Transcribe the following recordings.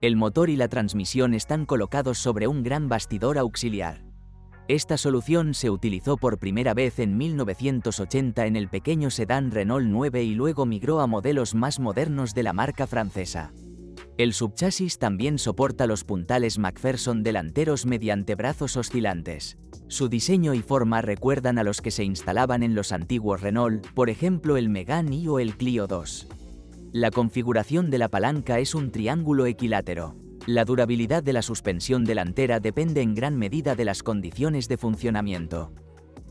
El motor y la transmisión están colocados sobre un gran bastidor auxiliar. Esta solución se utilizó por primera vez en 1980 en el pequeño sedán Renault 9 y luego migró a modelos más modernos de la marca francesa. El subchasis también soporta los puntales McPherson delanteros mediante brazos oscilantes. Su diseño y forma recuerdan a los que se instalaban en los antiguos Renault, por ejemplo el Megane I o el Clio 2. La configuración de la palanca es un triángulo equilátero. La durabilidad de la suspensión delantera depende en gran medida de las condiciones de funcionamiento.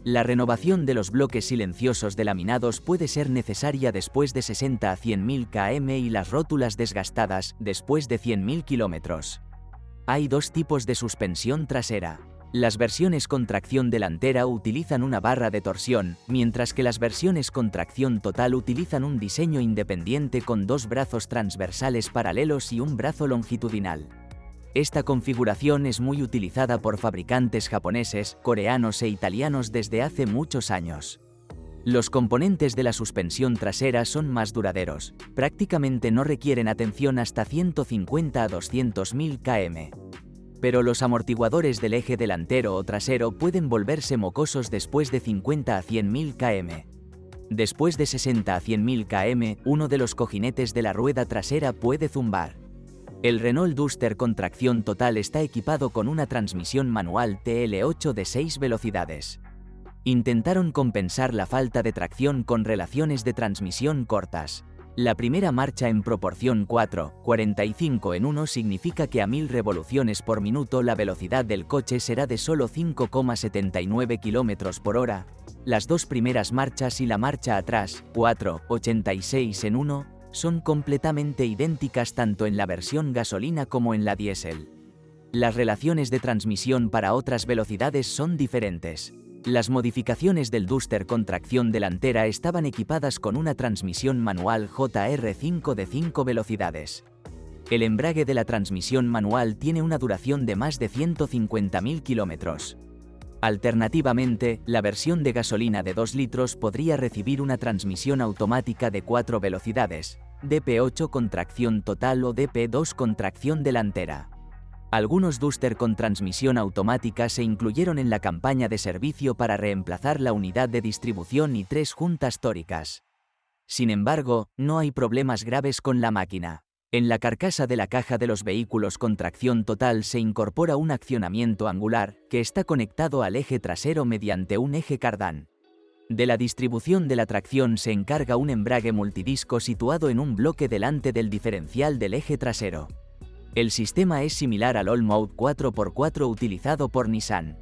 La renovación de los bloques silenciosos delaminados puede ser necesaria después de 60 a 100.000 km y las rótulas desgastadas después de 100.000 km. Hay dos tipos de suspensión trasera. Las versiones con tracción delantera utilizan una barra de torsión, mientras que las versiones con tracción total utilizan un diseño independiente con dos brazos transversales paralelos y un brazo longitudinal. Esta configuración es muy utilizada por fabricantes japoneses, coreanos e italianos desde hace muchos años. Los componentes de la suspensión trasera son más duraderos, prácticamente no requieren atención hasta 150 a 200.000 km. Pero los amortiguadores del eje delantero o trasero pueden volverse mocosos después de 50 a 100.000 km. Después de 60 a 100.000 km, uno de los cojinetes de la rueda trasera puede zumbar. El Renault Duster con tracción total está equipado con una transmisión manual TL8 de 6 velocidades. Intentaron compensar la falta de tracción con relaciones de transmisión cortas. La primera marcha en proporción 4:45 en 1 significa que a 1000 revoluciones por minuto la velocidad del coche será de solo 5,79 km por hora. Las dos primeras marchas y la marcha atrás, 4:86 en 1, son completamente idénticas tanto en la versión gasolina como en la diésel. Las relaciones de transmisión para otras velocidades son diferentes. Las modificaciones del Duster con tracción delantera estaban equipadas con una transmisión manual JR5 de 5 velocidades. El embrague de la transmisión manual tiene una duración de más de 150.000 km. Alternativamente, la versión de gasolina de 2 litros podría recibir una transmisión automática de 4 velocidades, DP8 con tracción total o DP2 con tracción delantera. Algunos Duster con transmisión automática se incluyeron en la campaña de servicio para reemplazar la unidad de distribución y 3 juntas tóricas. Sin embargo, no hay problemas graves con la máquina. En la carcasa de la caja de los vehículos con tracción total se incorpora un accionamiento angular, que está conectado al eje trasero mediante un eje cardán. De la distribución de la tracción se encarga un embrague multidisco situado en un bloque delante del diferencial del eje trasero. El sistema es similar al All-Mode 4x4 utilizado por Nissan.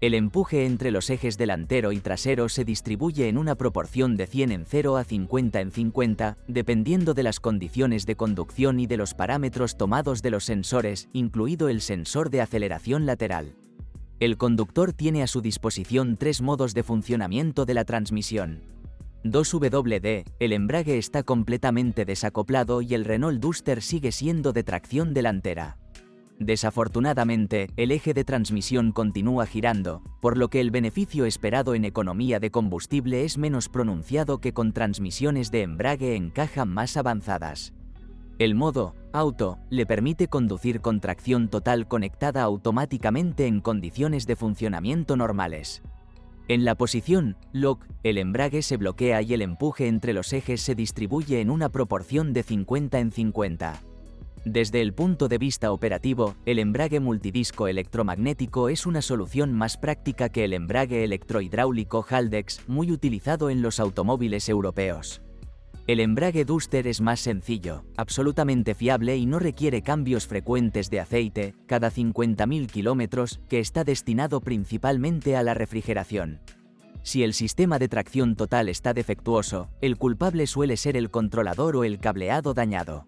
El empuje entre los ejes delantero y trasero se distribuye en una proporción de 100 en 0 a 50 en 50, dependiendo de las condiciones de conducción y de los parámetros tomados de los sensores, incluido el sensor de aceleración lateral. El conductor tiene a su disposición 3 modos de funcionamiento de la transmisión. 2WD, el embrague está completamente desacoplado y el Renault Duster sigue siendo de tracción delantera. Desafortunadamente, el eje de transmisión continúa girando, por lo que el beneficio esperado en economía de combustible es menos pronunciado que con transmisiones de embrague en caja más avanzadas. El modo Auto le permite conducir con tracción total conectada automáticamente en condiciones de funcionamiento normales. En la posición Lock, el embrague se bloquea y el empuje entre los ejes se distribuye en una proporción de 50 en 50. Desde el punto de vista operativo, el embrague multidisco electromagnético es una solución más práctica que el embrague electrohidráulico Haldex, muy utilizado en los automóviles europeos. El embrague Duster es más sencillo, absolutamente fiable y no requiere cambios frecuentes de aceite, cada 50.000 km, que está destinado principalmente a la refrigeración. Si el sistema de tracción total está defectuoso, el culpable suele ser el controlador o el cableado dañado.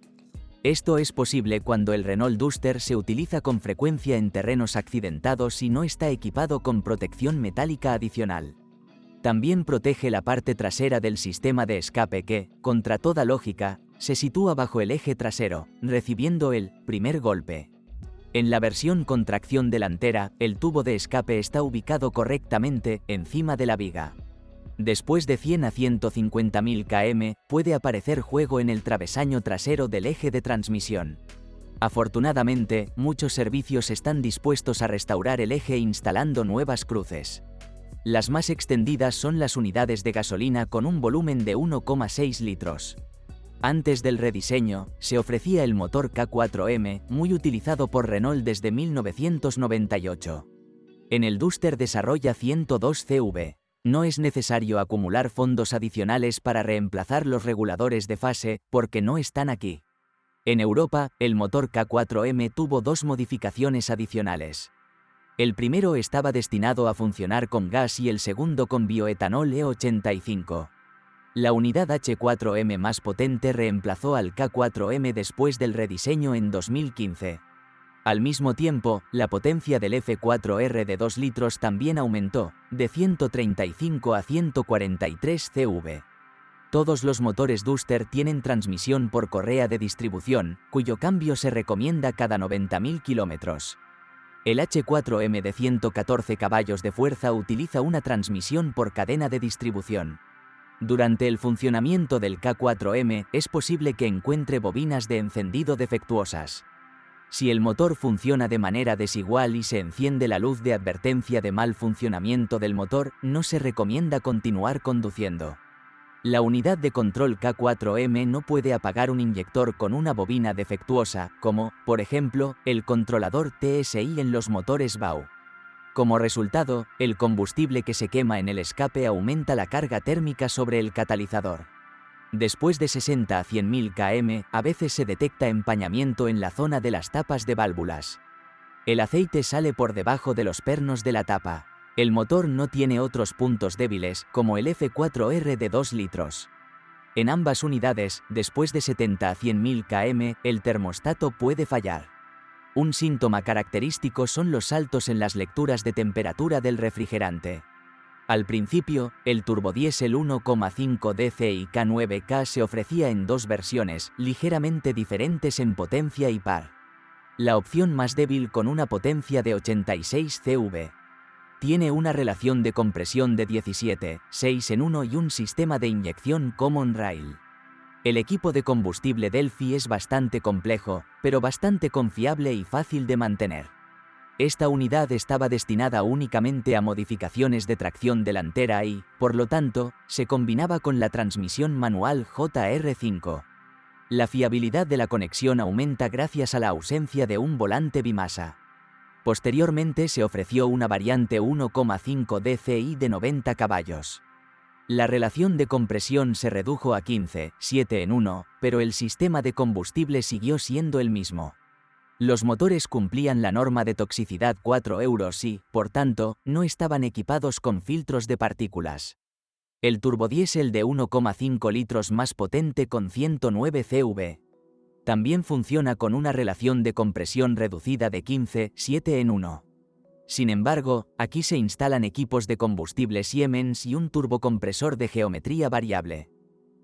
Esto es posible cuando el Renault Duster se utiliza con frecuencia en terrenos accidentados y no está equipado con protección metálica adicional. También protege la parte trasera del sistema de escape que, contra toda lógica, se sitúa bajo el eje trasero, recibiendo el primer golpe. En la versión con tracción delantera, el tubo de escape está ubicado correctamente encima de la viga. Después de 100 a 150.000 km, puede aparecer juego en el travesaño trasero del eje de transmisión. Afortunadamente, muchos servicios están dispuestos a restaurar el eje instalando nuevas cruces. Las más extendidas son las unidades de gasolina con un volumen de 1,6 litros. Antes del rediseño, se ofrecía el motor K4M, muy utilizado por Renault desde 1998. En el Duster desarrolla 102 CV. No es necesario acumular fondos adicionales para reemplazar los reguladores de fase, porque no están aquí. En Europa, el motor K4M tuvo dos modificaciones adicionales. El primero estaba destinado a funcionar con gas y el segundo con bioetanol E85. La unidad H4M más potente reemplazó al K4M después del rediseño en 2015. Al mismo tiempo, la potencia del F4R de 2 litros también aumentó, de 135 a 143 CV. Todos los motores Duster tienen transmisión por correa de distribución, cuyo cambio se recomienda cada 90.000 kilómetros. El H4M de 114 caballos de fuerza utiliza una transmisión por cadena de distribución. Durante el funcionamiento del K4M es posible que encuentre bobinas de encendido defectuosas. Si el motor funciona de manera desigual y se enciende la luz de advertencia de mal funcionamiento del motor, no se recomienda continuar conduciendo. La unidad de control K4M no puede apagar un inyector con una bobina defectuosa, como, por ejemplo, el controlador TSI en los motores BAU. Como resultado, el combustible que se quema en el escape aumenta la carga térmica sobre el catalizador. Después de 60 a 100.000 km, a veces se detecta empañamiento en la zona de las tapas de válvulas. El aceite sale por debajo de los pernos de la tapa. El motor no tiene otros puntos débiles, como el F4R de 2 litros. En ambas unidades, después de 70 a 100.000 km, el termostato puede fallar. Un síntoma característico son los saltos en las lecturas de temperatura del refrigerante. Al principio, el turbodiesel 1,5 DCi K9K se ofrecía en dos versiones, ligeramente diferentes en potencia y par. La opción más débil con una potencia de 86 CV. Tiene una relación de compresión de 17:6 en 1 y un sistema de inyección Common Rail. El equipo de combustible Delphi es bastante complejo, pero bastante confiable y fácil de mantener. Esta unidad estaba destinada únicamente a modificaciones de tracción delantera y, por lo tanto, se combinaba con la transmisión manual JR5. La fiabilidad de la conexión aumenta gracias a la ausencia de un volante bimasa. Posteriormente se ofreció una variante 1,5 DCi de 90 caballos. La relación de compresión se redujo a 15:7 en 1, pero el sistema de combustible siguió siendo el mismo. Los motores cumplían la norma de toxicidad 4 euros y, por tanto, no estaban equipados con filtros de partículas. El turbodiesel de 1,5 litros más potente con 109 CV. También funciona con una relación de compresión reducida de 15:7 en 1. Sin embargo, aquí se instalan equipos de combustible Siemens y un turbocompresor de geometría variable.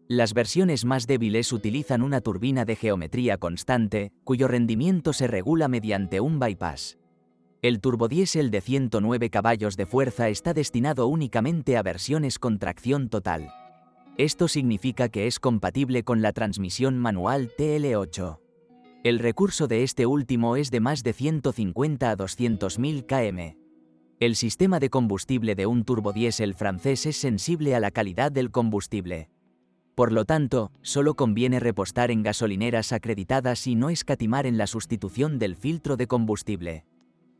Las versiones más débiles utilizan una turbina de geometría constante, cuyo rendimiento se regula mediante un bypass. El turbodiesel de 109 caballos de fuerza está destinado únicamente a versiones con tracción total. Esto significa que es compatible con la transmisión manual TL8. El recurso de este último es de más de 150 a 200.000 km. El sistema de combustible de un turbodiesel francés es sensible a la calidad del combustible. Por lo tanto, solo conviene repostar en gasolineras acreditadas y no escatimar en la sustitución del filtro de combustible.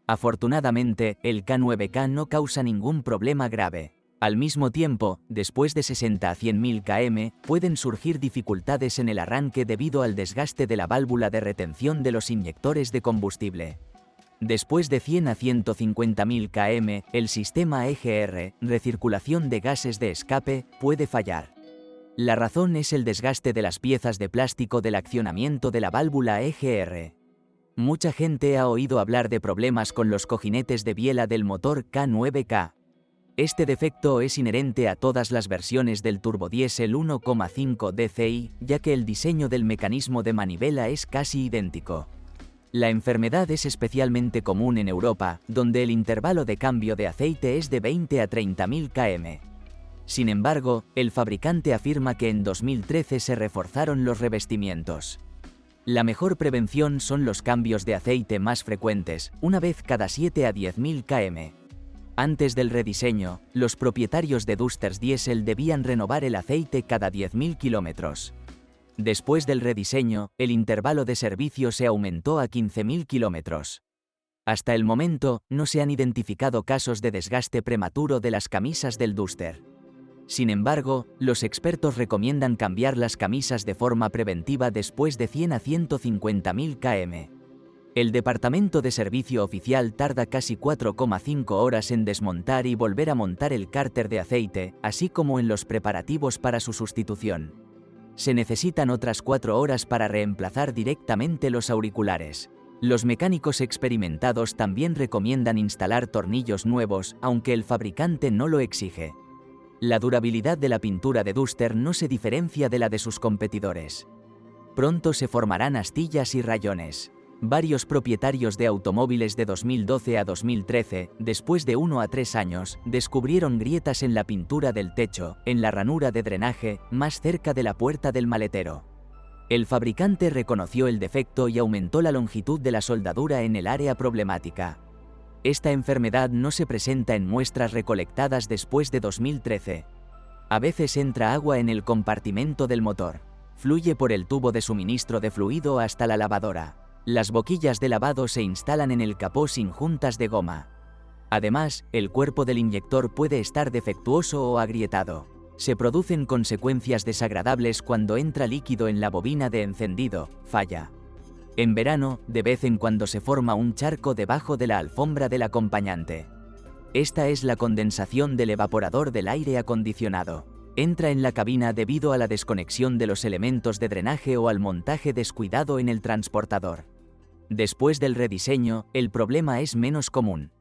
Afortunadamente, el K9K no causa ningún problema grave. Al mismo tiempo, después de 60 a 100.000 km, pueden surgir dificultades en el arranque debido al desgaste de la válvula de retención de los inyectores de combustible. Después de 100 a 150.000 km, el sistema EGR, recirculación de gases de escape, puede fallar. La razón es el desgaste de las piezas de plástico del accionamiento de la válvula EGR. Mucha gente ha oído hablar de problemas con los cojinetes de biela del motor K9K. Este defecto es inherente a todas las versiones del turbodiesel 1,5 DCi, ya que el diseño del mecanismo de manivela es casi idéntico. La enfermedad es especialmente común en Europa, donde el intervalo de cambio de aceite es de 20 a 30.000 km. Sin embargo, el fabricante afirma que en 2013 se reforzaron los revestimientos. La mejor prevención son los cambios de aceite más frecuentes, una vez cada 7 a 10.000 km. Antes del rediseño, los propietarios de Dusters Diesel debían renovar el aceite cada 10.000 kilómetros. Después del rediseño, el intervalo de servicio se aumentó a 15.000 kilómetros. Hasta el momento, no se han identificado casos de desgaste prematuro de las camisas del Duster. Sin embargo, los expertos recomiendan cambiar las camisas de forma preventiva después de 100 a 150.000 km. El Departamento de Servicio Oficial tarda casi 4,5 horas en desmontar y volver a montar el cárter de aceite, así como en los preparativos para su sustitución. Se necesitan otras 4 horas para reemplazar directamente los auriculares. Los mecánicos experimentados también recomiendan instalar tornillos nuevos, aunque el fabricante no lo exige. La durabilidad de la pintura de Duster no se diferencia de la de sus competidores. Pronto se formarán astillas y rayones. Varios propietarios de automóviles de 2012 a 2013, después de 1 a 3 años, descubrieron grietas en la pintura del techo, en la ranura de drenaje, más cerca de la puerta del maletero. El fabricante reconoció el defecto y aumentó la longitud de la soldadura en el área problemática. Esta enfermedad no se presenta en muestras recolectadas después de 2013. A veces entra agua en el compartimento del motor. Fluye por el tubo de suministro de fluido hasta la lavadora. Las boquillas de lavado se instalan en el capó sin juntas de goma. Además, el cuerpo del inyector puede estar defectuoso o agrietado. Se producen consecuencias desagradables cuando entra líquido en la bobina de encendido, falla. En verano, de vez en cuando se forma un charco debajo de la alfombra del acompañante. Esta es la condensación del evaporador del aire acondicionado. Entra en la cabina debido a la desconexión de los elementos de drenaje o al montaje descuidado en el transportador. Después del rediseño, el problema es menos común.